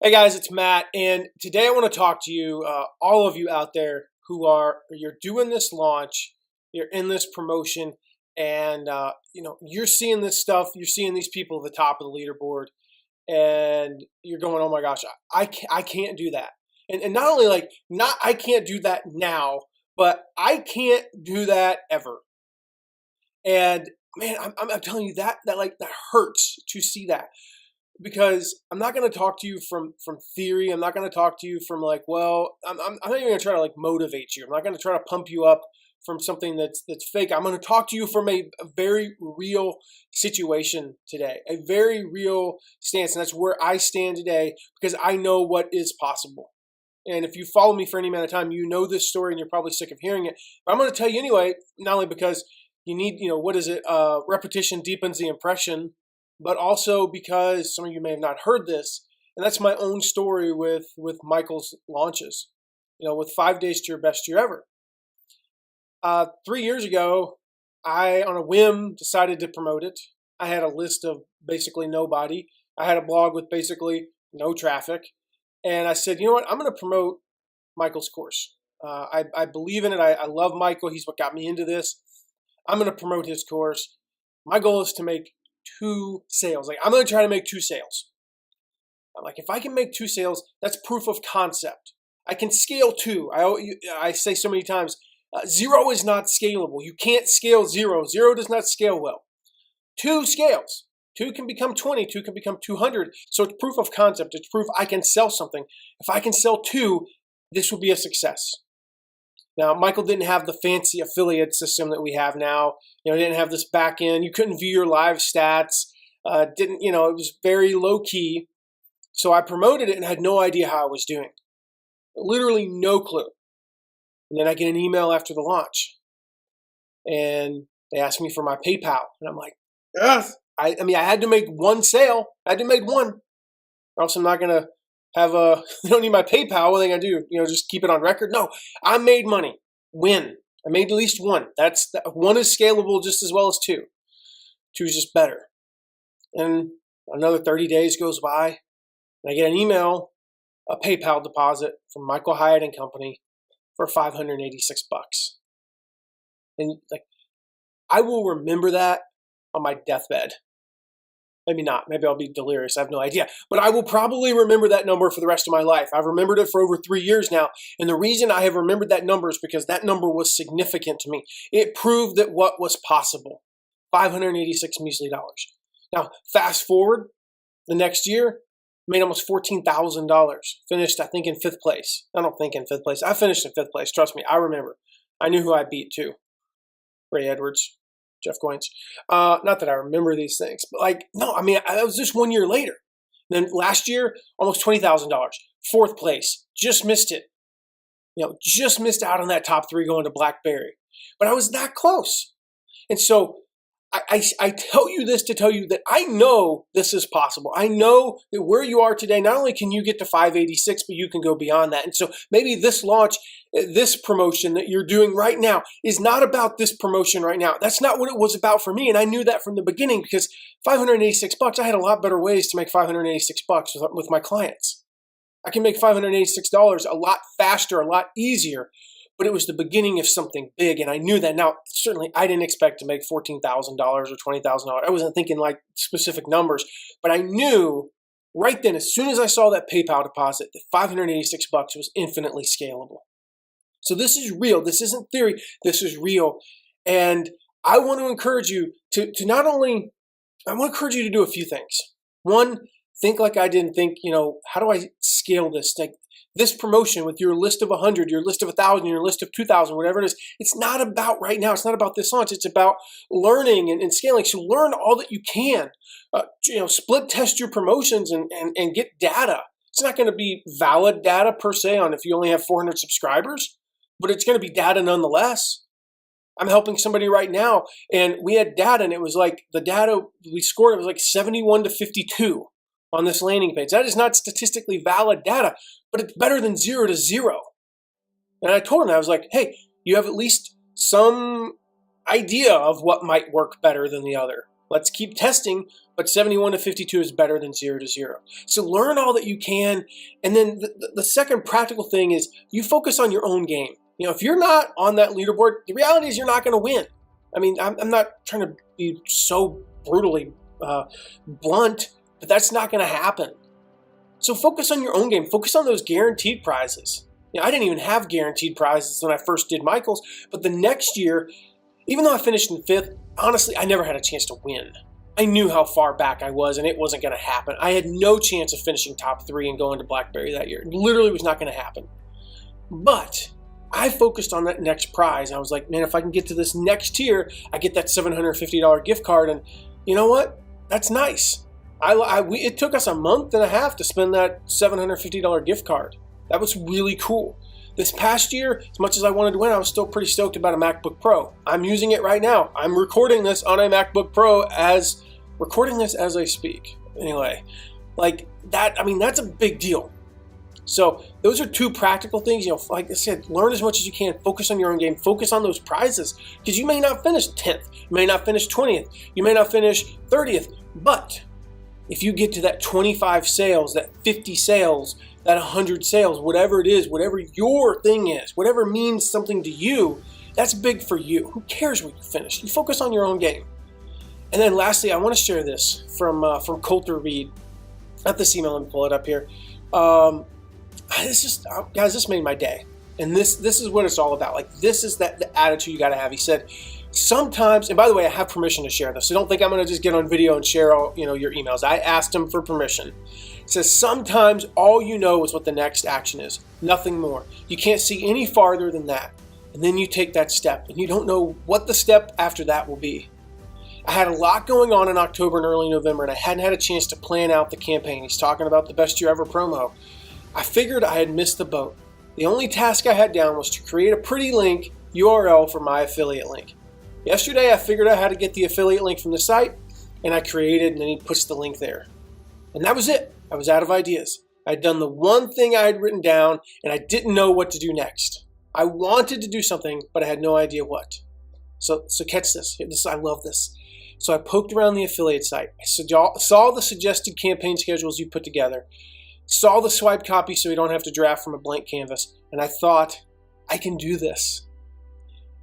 Hey guys, it's Matt, and today I want to talk to you, all of you out there you're doing this launch, you're in this promotion, and you're seeing this stuff, you're seeing these people at the top of the leaderboard, and you're going, "Oh my gosh, I can't do that." And not only not I can't do that now, but I can't do that ever. And man, I'm telling you that hurts to see that because I'm not going to talk to you from theory. I'm not going to talk to you from I'm not even going to try to motivate you. I'm not going to try to pump you up from something that's fake. I'm going to talk to you from a very real situation today, a very real stance, and that's where I stand today because I know what is possible. And if you follow me for any amount of time, you know this story and you're probably sick of hearing it. But I'm going to tell you anyway, not only because you need, what is it? Repetition deepens the impression, but also because some of you may have not heard this, and that's my own story with Michael's launches. With 5 days to your best year ever. 3 years ago, I, on a whim, decided to promote it. I had a list of basically nobody. I had a blog with basically no traffic. And I said, you know what? I'm going to promote Michael's course. I believe in it. I love Michael. He's what got me into this. I'm going to promote his course. My goal is to make 2 sales. I'm going to try to make 2 sales. If I can make 2 sales, that's proof of concept. I can scale 2. I say so many times, 0 is not scalable. You can't scale 0. 0 does not scale well. 2 scales. 2 can become 20. 2 can become 200. So it's proof of concept. It's proof I can sell something. If I can sell 2, this will be a success. Now, Michael didn't have the fancy affiliate system that we have now. He didn't have this back end. You couldn't view your live stats. It was very low key. So I promoted it and had no idea how I was doing. Literally no clue. And then I get an email after the launch. And they asked me for my PayPal. And I'm like, yes. I had to make 1 sale. I had to make 1. Or else I'm not going to have they don't need my PayPal. What are they going to do? Just keep it on record? No, I made money. Win. I made at least 1. 1 is scalable just as well as 2. 2 is just better. And another 30 days goes by, and I get an email, a PayPal deposit from Michael Hyatt and Company for $586. And I will remember that on my deathbed. Maybe not. Maybe I'll be delirious. I have no idea. But I will probably remember that number for the rest of my life. I've remembered it for over 3 years now. And the reason I have remembered that number is because that number was significant to me. It proved that what was possible. $586 measly dollars. Now, fast forward the next year, made almost $14,000. Finished, I think, in 5th place. I don't think in 5th place. I finished in 5th place. Trust me, I remember. I knew who I beat too. Ray Edwards. Jeff Goins. Not that I remember these things, but that was just 1 year later. Then last year, almost $20,000. 4th place. Just missed it. Just missed out on that top 3 going to BlackBerry. But I was that close. And so I tell you this to tell you that I know this is possible. I know that where you are today, not only can you get to 586, but you can go beyond that. And so maybe this launch, this promotion that you're doing right now is not about this promotion right now. That's not what it was about for me. And I knew that from the beginning because $586, I had a lot better ways to make $586 with my clients. I can make $586 a lot faster, a lot easier. But it was the beginning of something big, and I knew that. Now, certainly, I didn't expect to make $14,000 or $20,000. I wasn't thinking specific numbers, but I knew right then, as soon as I saw that PayPal deposit, that $586 was infinitely scalable. So this is real. This isn't theory. This is real, and I want to encourage you to not only. I want to encourage you to do a few things. One, think like I didn't think. How do I scale this? This promotion with your list of 100, your list of 1,000, your list of 2,000, whatever it is, it's not about right now. It's not about this launch. It's about learning and scaling. So learn all that you can. Split test your promotions and get data. It's not going to be valid data per se on if you only have 400 subscribers, but it's going to be data nonetheless. I'm helping somebody right now, and we had data, and it was the data we scored, it was 71 to 52. On this landing page. That is not statistically valid data, but it's better than 0 to 0. And I told him, I was like, hey, you have at least some idea of what might work better than the other. Let's keep testing but 71 to 52 is better than 0 to 0. So learn all that you can. And then the second practical thing is you focus on your own game. If you're not on that leaderboard, the reality is you're not going to win. I mean, I'm not trying to be so brutally blunt, but that's not going to happen. So focus on your own game. Focus on those guaranteed prizes. I didn't even have guaranteed prizes when I first did Michaels, but the next year, even though I finished in 5th, honestly, I never had a chance to win. I knew how far back I was, and it wasn't going to happen. I had no chance of finishing top 3 and going to Blackberry that year. It literally was not going to happen. But I focused on that next prize. I was like, man, if I can get to this next tier, I get that $750 gift card. And you know what? That's nice. It took us a month and a half to spend that $750 gift card. That was really cool. This past year, as much as I wanted to win, I was still pretty stoked about a MacBook Pro. I'm using it right now. I'm recording this on a MacBook Pro as I speak. Anyway, like that, I mean, that's a big deal. So those are 2 practical things. Like I said, learn as much as you can. Focus on your own game. Focus on those prizes, because you may not finish 10th. You may not finish 20th. You may not finish 30th. But if you get to that 25 sales, that 50 sales, that 100 sales, whatever it is, whatever your thing is, whatever means something to you, that's big for you. Who cares what you finish? You focus on your own game. And then lastly, I want to share this from Colter Reed. At this email, let me pull it up here. This made my day. And this is what it's all about. Like, this is the attitude you got to have. He said, sometimes, and by the way, I have permission to share this, so don't think I'm going to just get on video and share all your emails. I asked him for permission. He says, sometimes all you know is what the next action is, nothing more. You can't see any farther than that. And then you take that step, and you don't know what the step after that will be. I had a lot going on in October and early November, and I hadn't had a chance to plan out the campaign. He's talking about the Best Year Ever promo. I figured I had missed the boat. The only task I had down was to create a pretty link URL for my affiliate link. Yesterday, I figured out how to get the affiliate link from the site, and I created, and then he puts the link there. And that was it. I was out of ideas. I had done the one thing I had written down, and I didn't know what to do next. I wanted to do something, but I had no idea what. So catch this. I love this. So I poked around the affiliate site. I saw the suggested campaign schedules you put together, saw the swipe copy so you don't have to draft from a blank canvas, and I thought, I can do this.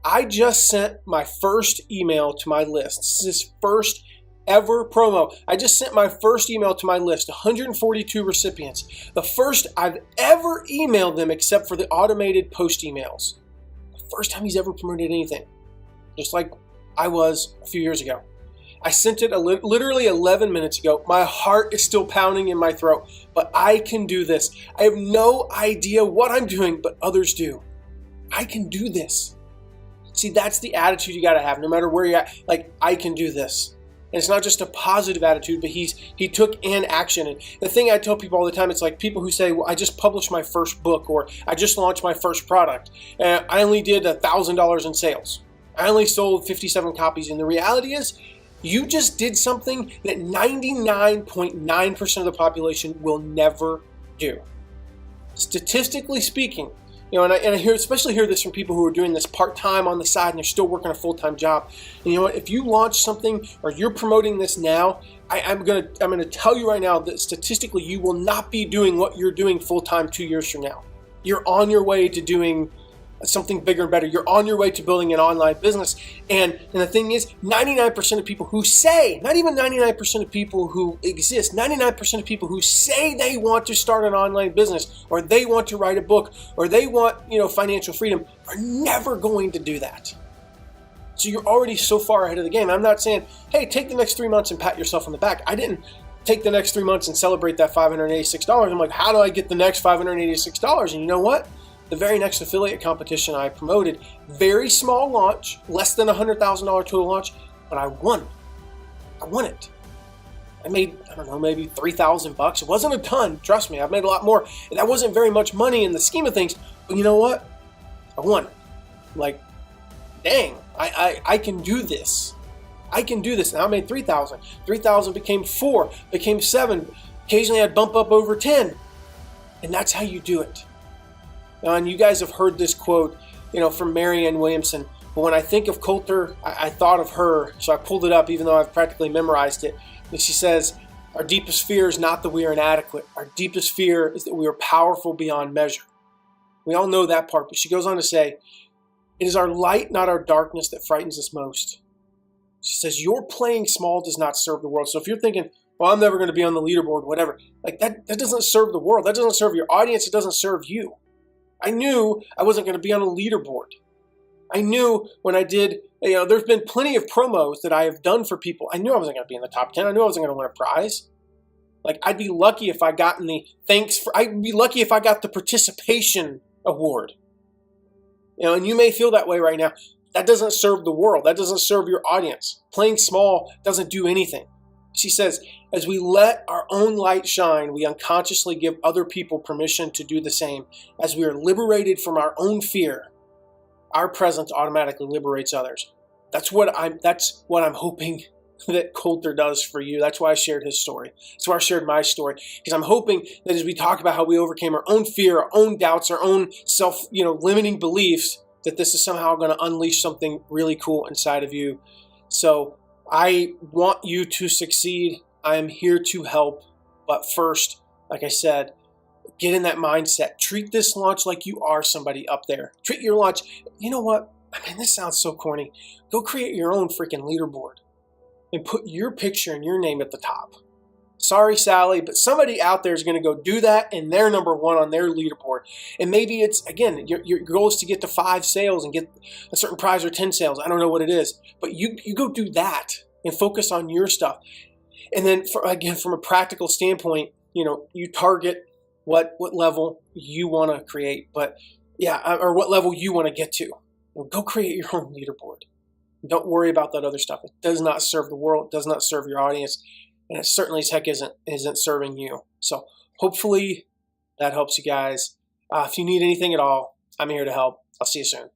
I just sent my first email to my list. This is his first ever promo. I just sent my first email to my list, 142 recipients. The first I've ever emailed them except for the automated post emails. The first time he's ever promoted anything, just like I was a few years ago. I sent it literally 11 minutes ago. My heart is still pounding in my throat, but I can do this. I have no idea what I'm doing, but others do. I can do this. See, that's the attitude you got to have no matter where you're at. Like, I can do this. And it's not just a positive attitude, but he took an action. And the thing I tell people all the time, it's like people who say, well, I just published my first book, or I just launched my first product, and I only did $1,000 in sales. I only sold 57 copies. And the reality is, you just did something that 99.9% of the population will never do. Statistically speaking, and I especially hear this from people who are doing this part-time on the side and they're still working a full-time job. And you know what? If you launch something or you're promoting this now, I'm gonna tell you right now that statistically you will not be doing what you're doing full-time 2 years from now. You're on your way to doing something bigger and better. You're on your way to building an online business. And the thing is, 99% of people who say, not even 99% of people who exist, 99% of people who say they want to start an online business, or they want to write a book, or they want, financial freedom, are never going to do that. So you're already so far ahead of the game. I'm not saying, hey, take the next 3 months and pat yourself on the back. I didn't take the next 3 months and celebrate that $586. I'm like, how do I get the next $586? And you know what? The very next affiliate competition I promoted, very small launch, less than $100,000 total launch, but I won. I won it. I made, maybe $3,000. It wasn't a ton, trust me, I've made a lot more. And that wasn't very much money in the scheme of things, but you know what? I won. Like, dang, I can do this. I can do this. Now I made 3,000. 3,000 became 4, became 7. Occasionally I'd bump up over 10. And that's how you do it. Now, and you guys have heard this quote, from Marianne Williamson. But when I think of Colter, I thought of her. So I pulled it up, even though I've practically memorized it. And she says, our deepest fear is not that we are inadequate. Our deepest fear is that we are powerful beyond measure. We all know that part, but she goes on to say, it is our light, not our darkness, that frightens us most. She says, your playing small does not serve the world. So if you're thinking, well, I'm never going to be on the leaderboard, whatever, like that doesn't serve the world. That doesn't serve your audience. It doesn't serve you. I knew I wasn't going to be on a leaderboard. I knew when I did, there's been plenty of promos that I have done for people. I knew I wasn't going to be in the top 10. I knew I wasn't going to win a prize. Like, I'd be lucky if I got I'd be lucky if I got the participation award. And you may feel that way right now. That doesn't serve the world. That doesn't serve your audience. Playing small doesn't do anything. She says, as we let our own light shine, we unconsciously give other people permission to do the same. As we are liberated from our own fear, our presence automatically liberates others. That's what I'm hoping that Colter does for you. That's why I shared his story. That's why I shared my story. Because I'm hoping that as we talk about how we overcame our own fear, our own doubts, our own limiting beliefs, that this is somehow going to unleash something really cool inside of you. So I want you to succeed. I am here to help. But first, like I said, get in that mindset. Treat this launch like you are somebody up there. Treat your launch. You know what? I mean, this sounds so corny. Go create your own freaking leaderboard and put your picture and your name at the top. Sorry, Sally, but somebody out there is going to go do that, and they're number one on their leaderboard. And maybe it's, again, your goal is to get to 5 sales and get a certain prize or 10 sales. I don't know what it is. But you go do that and focus on your stuff. And then, from a practical standpoint, you target what level you want to create. But, or what level you want to get to. Go create your own leaderboard. Don't worry about that other stuff. It does not serve the world. It does not serve your audience. And it certainly as heck isn't serving you. So hopefully that helps you guys. If you need anything at all, I'm here to help. I'll see you soon.